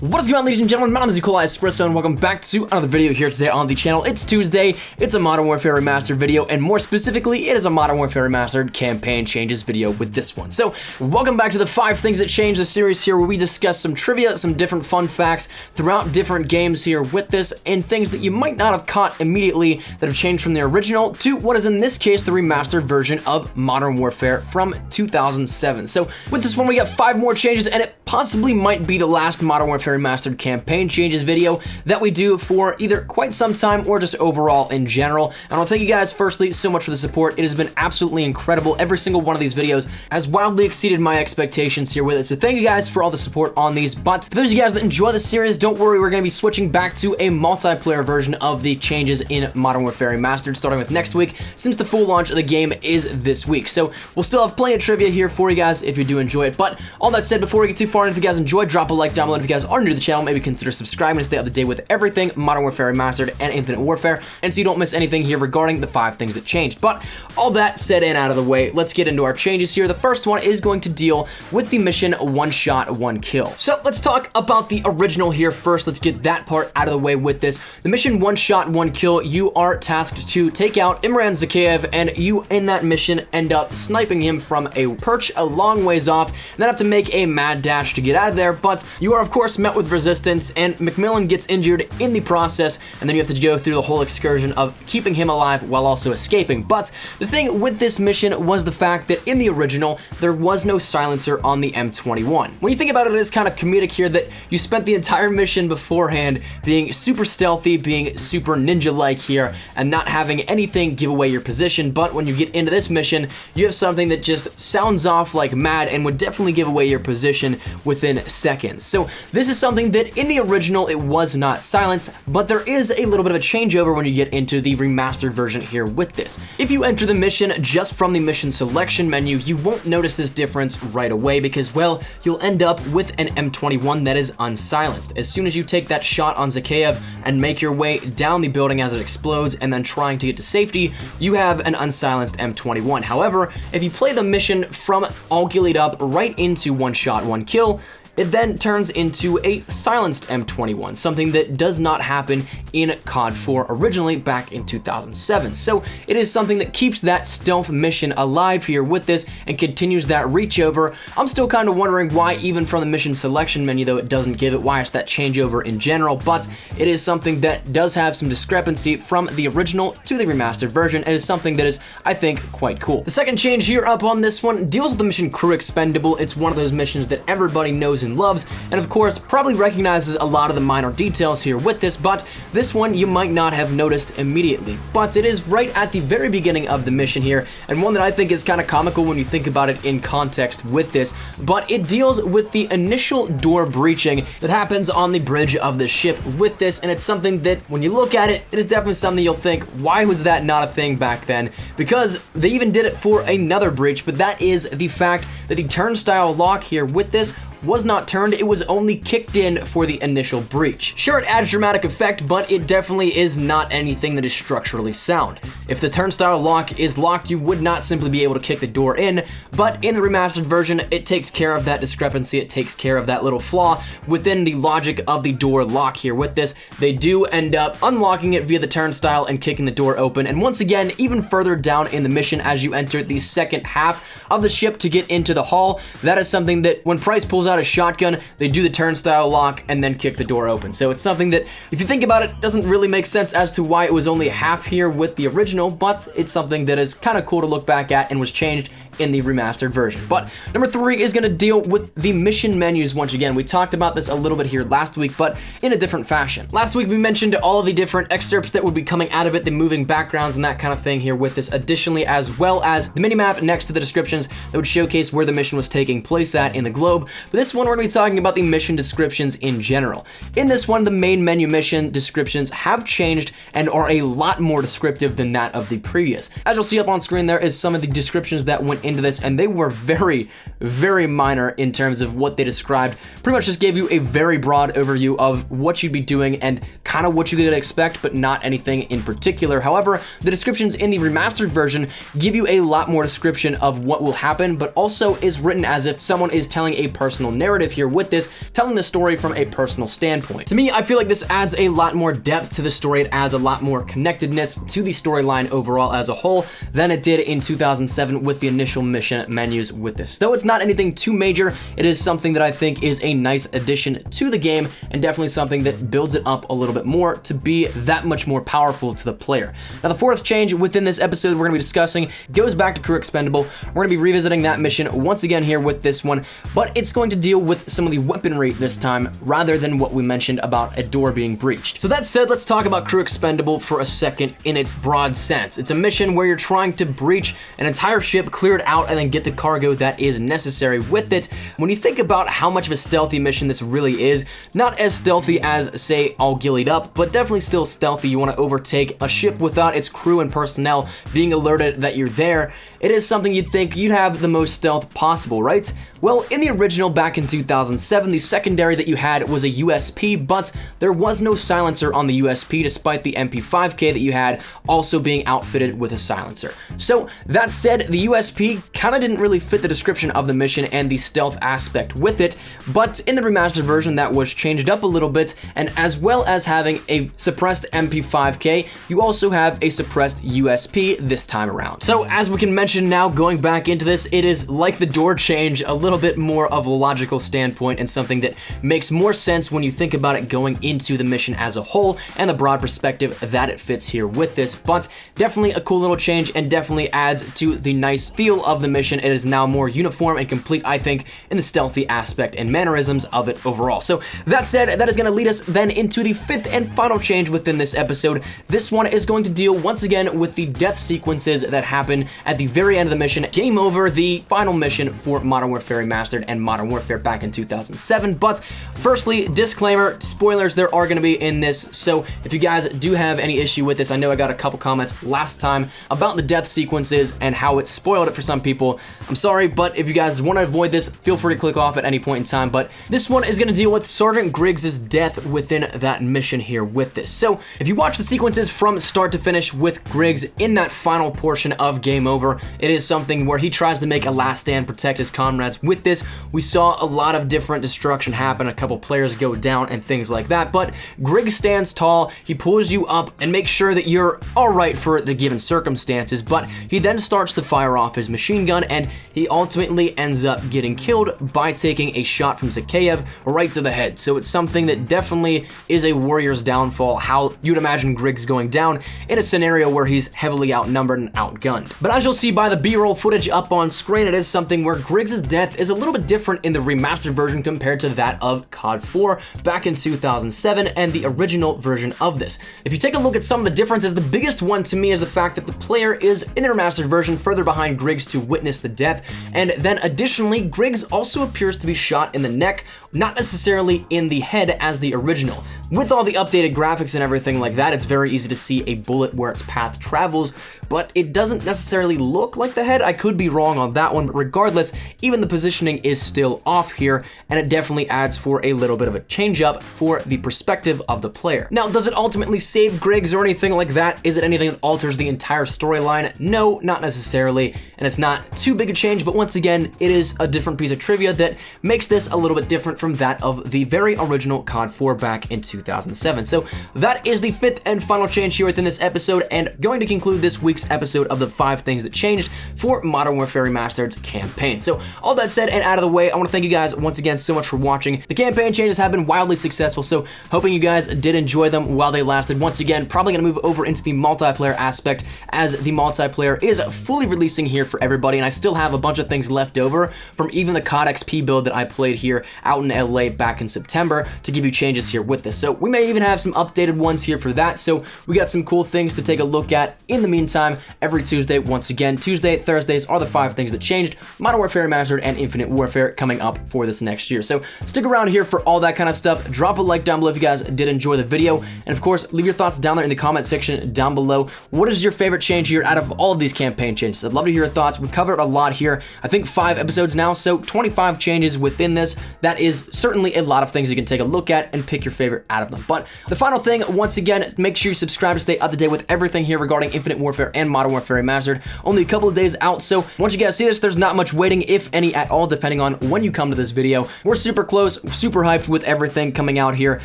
What is going on, ladies and gentlemen? My name is Espresso, and welcome back to another video here today on the channel. It's Tuesday, it's a Modern Warfare Remastered video, and more specifically, it is a Modern Warfare Remastered campaign changes video with this one. So, welcome back to the 5 things that changed the series here, where we discuss some trivia, some different fun facts throughout different games here with this, and things that you might not have caught immediately that have changed from the original to what is in this case the remastered version of Modern Warfare from 2007. So, with this one, we got 5 more changes, and it possibly might be the last Modern Warfare Remastered campaign changes video that we do for either quite some time or just overall in general. And I want to thank you guys firstly so much for the support. It has been absolutely incredible. Every single one of these videos has wildly exceeded my expectations here with it. So thank you guys for all the support on these. But for those of you guys that enjoy the series, don't worry, we're going to be switching back to a multiplayer version of the changes in Modern Warfare Remastered starting with next week, since the full launch of the game is this week. So we'll still have plenty of trivia here for you guys if you do enjoy it. But all that said, before we get too far, and if you guys enjoy, drop a like down below. If you guys are new to the channel, maybe consider subscribing to stay up to date with everything Modern Warfare Remastered and Infinite Warfare, and so you don't miss anything here regarding the 5 things that changed. But all that said and out of the way, let's get into our changes here. The first one is going to deal with the mission one shot, one kill. So let's talk about the original here first. Let's get that part out of the way with this. The mission one shot, one kill, you are tasked to take out Imran Zakhaev, and you in that mission end up sniping him from a perch a long ways off, and then have to make a mad dash to get out of there. But you are of course met with resistance, and Macmillan gets injured in the process, and then you have to go through the whole excursion of keeping him alive while also escaping. But the thing with this mission was the fact that in the original, there was no silencer on the M21. When you think about it, it is kind of comedic here that you spent the entire mission beforehand being super stealthy, being super ninja-like here, and not having anything give away your position. But when you get into this mission, you have something that just sounds off like mad and would definitely give away your position within seconds. So this is something that in the original it was not silenced, but there is a little bit of a changeover when you get into the remastered version here with this. If you enter the mission just from the mission selection menu, you won't notice this difference right away because, well, you'll end up with an M21 that is unsilenced. As soon as you take that shot on Zakhaev and make your way down the building as it explodes and then trying to get to safety, you have an unsilenced M21. However, if you play the mission from all gillied up right into one shot, one kill, it then turns into a silenced M21, something that does not happen in COD 4 originally back in 2007. So it is something that keeps that stealth mission alive here with this and continues that reach over. I'm still kind of wondering why even from the mission selection menu though it doesn't give it, why it's that changeover in general, but it is something that does have some discrepancy from the original to the remastered version, and is something that is, I think, quite cool. The second change here up on this one deals with the mission Crew Expendable. It's one of those missions that everybody knows and loves, and of course probably recognizes a lot of the minor details here with this, but this one you might not have noticed immediately. But it is right at the very beginning of the mission here, and one that I think is kind of comical when you think about it in context with this, but it deals with the initial door breaching that happens on the bridge of the ship with this, and it's something that when you look at it, it is definitely something you'll think, why was that not a thing back then? Because they even did it for another breach, but that is the fact that the turnstile lock here with this was not turned, it was only kicked in for the initial breach. Sure, it adds dramatic effect, but it definitely is not anything that is structurally sound. If the turnstile lock is locked, you would not simply be able to kick the door in, but in the remastered version, it takes care of that discrepancy, it takes care of that little flaw within the logic of the door lock here with this. They do end up unlocking it via the turnstile and kicking the door open, and once again, even further down in the mission as you enter the second half of the ship to get into the hull, that is something that when Price pulls out a shotgun, they do the turnstile lock and then kick the door open. So it's something that, if you think about it, doesn't really make sense as to why it was only half here with the original, but it's something that is kind of cool to look back at and was changed in the remastered version. But number 3 is going to deal with the mission menus once again. We talked about this a little bit here last week, but in a different fashion. Last week we mentioned all of the different excerpts that would be coming out of it, the moving backgrounds and that kind of thing here with this, additionally, as well as the minimap next to the descriptions that would showcase where the mission was taking place at in the globe. But this one we're going to be talking about the mission descriptions in general. In this one, the main menu mission descriptions have changed and are a lot more descriptive than that of the previous. As you'll see up on screen, there is some of the descriptions that went into this, and they were very, very minor in terms of what they described. Pretty much just gave you a very broad overview of what you'd be doing and kind of what you could expect, but not anything in particular. However, the descriptions in the remastered version give you a lot more description of what will happen, but also is written as if someone is telling a personal narrative here with this, telling the story from a personal standpoint. To me, I feel like this adds a lot more depth to the story. It adds a lot more connectedness to the storyline overall as a whole than it did in 2007 with the initial mission menus with this. Though it's not anything too major, it is something that I think is a nice addition to the game and definitely something that builds it up a little bit more to be that much more powerful to the player. Now, the fourth change within this episode we're going to be discussing goes back to Crew Expendable. We're going to be revisiting that mission once again here with this one, but it's going to deal with some of the weaponry this time rather than what we mentioned about a door being breached. So that said, let's talk about Crew Expendable for a second in its broad sense. It's a mission where you're trying to breach an entire ship, clear it out, and then get the cargo that is necessary with it. When you think about how much of a stealthy mission this really is, not as stealthy as, say, All Gillied Up, but definitely still stealthy. You want to overtake a ship without its crew and personnel being alerted that you're there. It is something you'd think you'd have the most stealth possible, right? Well, in the original back in 2007, the secondary that you had was a USP, but there was no silencer on the USP despite the MP5K that you had also being outfitted with a silencer. So that said, the USP kind of didn't really fit the description of the mission and the stealth aspect with it, but in the remastered version that was changed up a little bit, and as well as having a suppressed MP5K, you also have a suppressed USP this time around. So as we can mention now, going back into this, it is like the door change, a little bit more of a logical standpoint and something that makes more sense when you think about it going into the mission as a whole and the broad perspective that it fits here with this, but definitely a cool little change and definitely adds to the nice feel of the mission. It is now more uniform and complete, I think, in the stealthy aspect and mannerisms of it overall. So that said, that is going to lead us then into the fifth and final change within this episode. This one is going to deal once again with the death sequences that happen at the very end of the mission. Game Over, the final mission for Modern Warfare Remastered and Modern Warfare back in 2007. But firstly, disclaimer, spoilers there are going to be in this, so if you guys do have any issue with this, I know I got a couple comments last time about the death sequences and how it spoiled it for some people. I'm sorry, but if you guys want to avoid this, feel free to click off at any point in time. But this one is going to deal with Sergeant Griggs' death within that mission here with this. So if you watch the sequences from start to finish with Griggs in that final portion of Game Over, it is something where he tries to make a last stand, protect his comrades. With this, we saw a lot of different destruction happen, a couple players go down and things like that, but Griggs stands tall, he pulls you up and makes sure that you're alright for the given circumstances, but he then starts to fire off his machine gun and he ultimately ends up getting killed by taking a shot from Zakhaev right to the head. So it's something that definitely is a warrior's downfall, how you'd imagine Griggs going down in a scenario where he's heavily outnumbered and outgunned. But as you'll see by the B-roll footage up on screen, it is something where Griggs' death is a little bit different in the remastered version compared to that of COD 4 back in 2007 and the original version of this. If you take a look at some of the differences, the biggest one to me is the fact that the player is, in the remastered version, further behind Griggs to witness the death, and then additionally, Griggs also appears to be shot in the neck, not necessarily in the head as the original. With all the updated graphics and everything like that, it's very easy to see a bullet where its path travels, but it doesn't necessarily look like the head. I could be wrong on that one, but regardless, even the positioning is still off here, and it definitely adds for a little bit of a change up for the perspective of the player. Now, does it ultimately save Griggs or anything like that? Is it anything that alters the entire storyline? No, not necessarily, and it's not too big a change, but once again, it is a different piece of trivia that makes this a little bit different from that of the very original COD 4 back in 2007. So that is the fifth and final change here within this episode, and going to conclude this week's episode of the 5 things that changed for Modern Warfare Remastered's campaign. So all that said and out of the way, I want to thank you guys once again so much for watching. The campaign changes have been wildly successful, so hoping you guys did enjoy them while they lasted. Once again, probably going to move over into the multiplayer aspect, as the multiplayer is fully releasing here for everybody, and I still have a bunch of things left over from even the COD XP build that I played here out in LA back in September to give you changes here with this. So we may even have some updated ones here for that, so we got some cool things to take a look at. In the meantime, every Tuesday, once again, Tuesday, Thursdays are the 5 things that changed, Modern Warfare Remastered and Infinite Warfare coming up for this next year. So stick around here for all that kind of stuff. Drop a like down below if you guys did enjoy the video, and of course, leave your thoughts down there in the comment section down below. What is your favorite change here out of all of these campaign changes? I'd love to hear your thoughts. We've covered a lot here. I think 5 episodes now, so 25 changes within this. That is certainly a lot of things you can take a look at and pick your favorite out of them. But the final thing, once again, make sure you subscribe to stay up to date with everything here regarding Infinite Warfare and Modern Warfare Remastered. Only a couple of days out, so once you guys see this, there's not much waiting, if any at all, depending on when you come to this video. We're super close, super hyped with everything coming out here.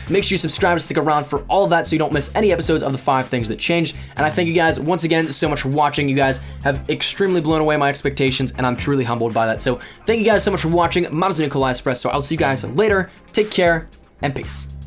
Make sure you subscribe to stick around for all of that so you don't miss any episodes of the 5 things that changed. And I thank you guys once again so much for watching. You guys have extremely blown away my expectations, and I'm truly humbled by that. So thank you guys so much for watching. My name is Nikolai Espresso. I'll see you guys later. Take care and peace.